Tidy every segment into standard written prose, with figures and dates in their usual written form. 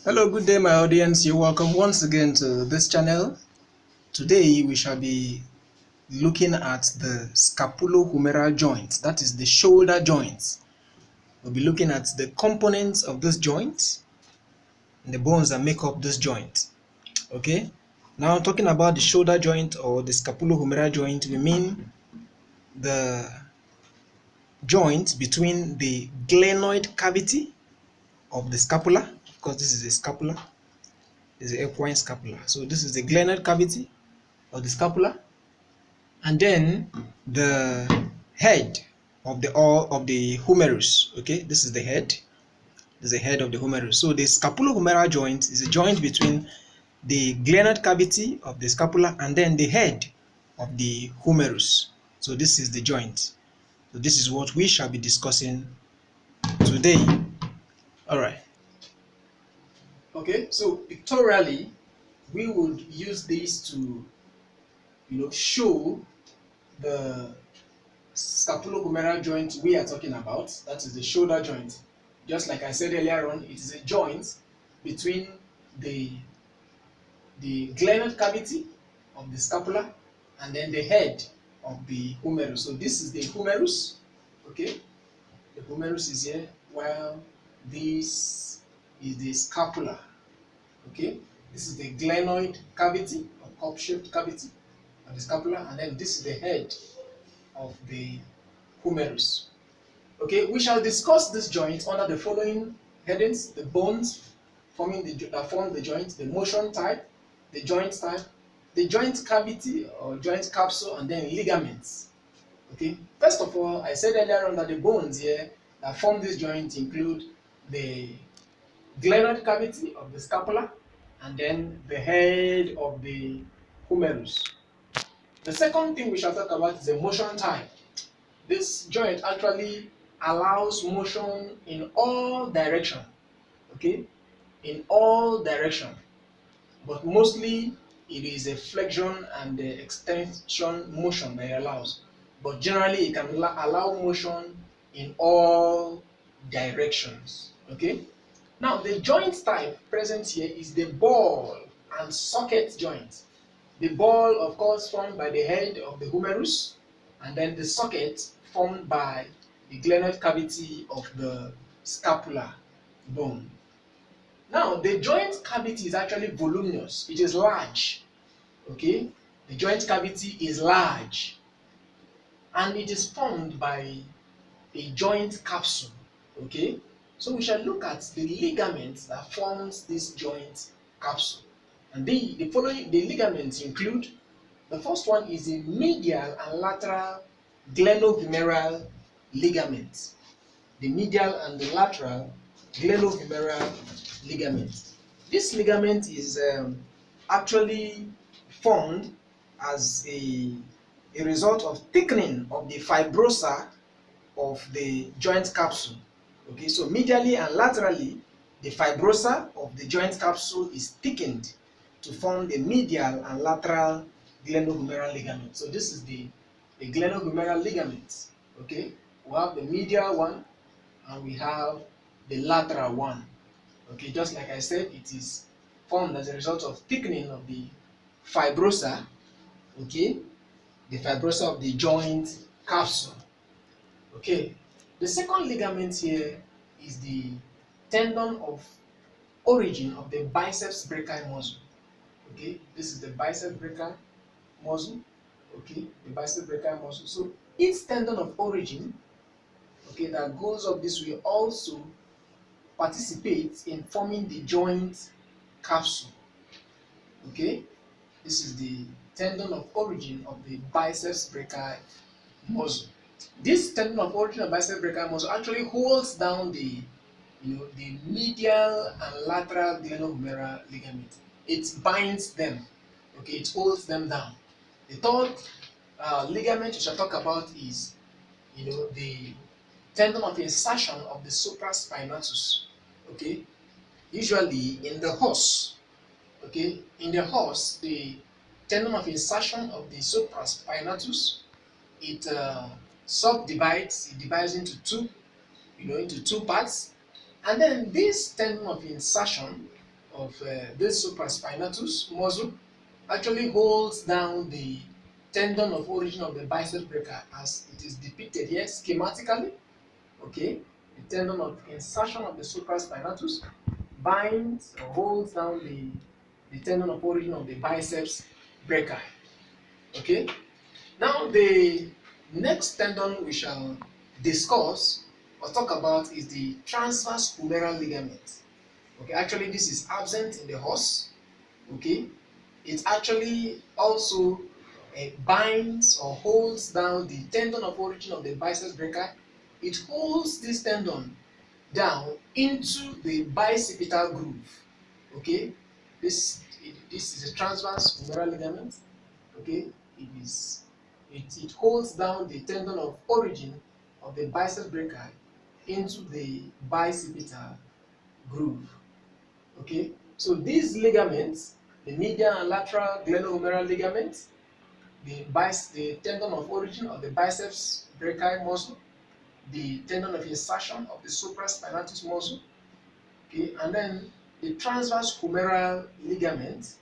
Hello, good day, my audience. You're welcome once again to this channel. Today, we shall be looking at the scapulo-humeral joint, that is the shoulder joint. We'll be looking at the components of this joint and the bones that make up this joint. Okay, now talking about the shoulder joint or the scapulo-humeral joint, we mean the joint between the glenoid cavity of the scapula. Of course, this is a scapula, this is the equine scapula. So this is the glenoid cavity of the scapula, and then the head of the humerus. Okay, this is the head. This is the head of the humerus. So the scapulo-humeral joint is a joint between the glenoid cavity of the scapula and then the head of the humerus. So this is the joint. So this is what we shall be discussing today. All right. Okay, so pictorially, we would use this to, show the scapulo-humeral joint we are talking about. That is the shoulder joint. Just like I said earlier on, it is a joint between the glenoid cavity of the scapula and then the head of the humerus. So this is the humerus. Okay, the humerus is here, while this is the scapula. Okay, this is the glenoid cavity or cup-shaped cavity of the scapula, and then this is the head of the humerus. Okay, we shall discuss this joint under the following headings: the bones forming that form the joint, the motion type, the joint type, the joint cavity or joint capsule, and then ligaments. Okay, first of all, I said earlier on that the bones here that form this joint include the glenoid cavity of the scapula and then the head of the humerus. The second thing we shall talk about is the motion type. This joint actually allows motion in all direction. Okay, in all direction, but mostly it is a flexion and the extension motion that it allows, but generally it can allow motion in all directions. Okay, now the joint type present here is the ball and socket joint. The ball, of course, formed by the head of the humerus, and then the socket formed by the glenoid cavity of the scapula bone. Now, the joint cavity is actually voluminous. It is large. Okay, the joint cavity is large, and it is formed by a joint capsule. Okay, so we shall look at the ligaments that forms this joint capsule. And the following ligaments include: the first one is the medial and lateral glenohumeral ligaments. The medial and the lateral glenohumeral ligament. This ligament is actually formed as a result of thickening of the fibrosa of the joint capsule. Okay, so medially and laterally, the fibrosa of the joint capsule is thickened to form the medial and lateral glenohumeral ligament. So this is the glenohumeral ligament. Okay, we have the medial one and we have the lateral one. Okay, just like I said, it is formed as a result of thickening of the fibrosa. Okay, the fibrosa of the joint capsule. Okay, the second ligament here is the tendon of origin of the biceps brachii muscle. Okay, this is the biceps brachii muscle. Okay, the biceps brachii muscle. So its tendon of origin, okay, that goes up this way also participates in forming the joint capsule. Okay, this is the tendon of origin of the biceps brachii muscle. This tendon of origin of biceps brachii muscle actually holds down the medial and lateral glenohumeral ligament. It binds them. Okay, it holds them down. The third ligament we shall talk about is the tendon of insertion of the supraspinatus. Okay, usually in the horse. Okay, in the horse, the tendon of insertion of the supraspinatus, it subdivides. It divides into two parts, and then this tendon of insertion of this supraspinatus muscle actually holds down the tendon of origin of the biceps brachii as it is depicted here schematically. Okay, the tendon of insertion of the supraspinatus binds or holds down the tendon of origin of the biceps brachii. Okay, now the next tendon we shall discuss or talk about is the transverse humeral ligament. Okay, actually this is absent in the horse. Okay, it actually also binds or holds down the tendon of origin of the biceps brachii. It holds this tendon down into the bicipital groove. Okay, this is a transverse humeral ligament. Okay, it holds down the tendon of origin of the biceps brachii into the bicipital groove. Okay, so these ligaments, the medial and lateral glenohumeral ligaments, the tendon of origin of the biceps brachii muscle, the tendon of insertion of the supraspinatus muscle, okay, and then the transverse humeral ligament,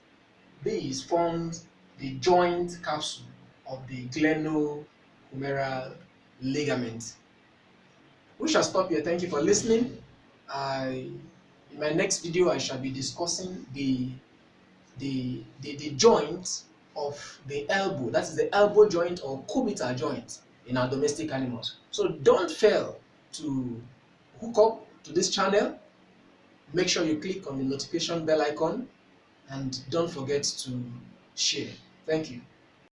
these formed the joint capsule of the glenohumeral ligament. We shall stop here. Thank you for listening. In my next video, I shall be discussing the joint of the elbow. That is the elbow joint or cubital joint in our domestic animals. So don't fail to hook up to this channel. Make sure you click on the notification bell icon and don't forget to share. Thank you.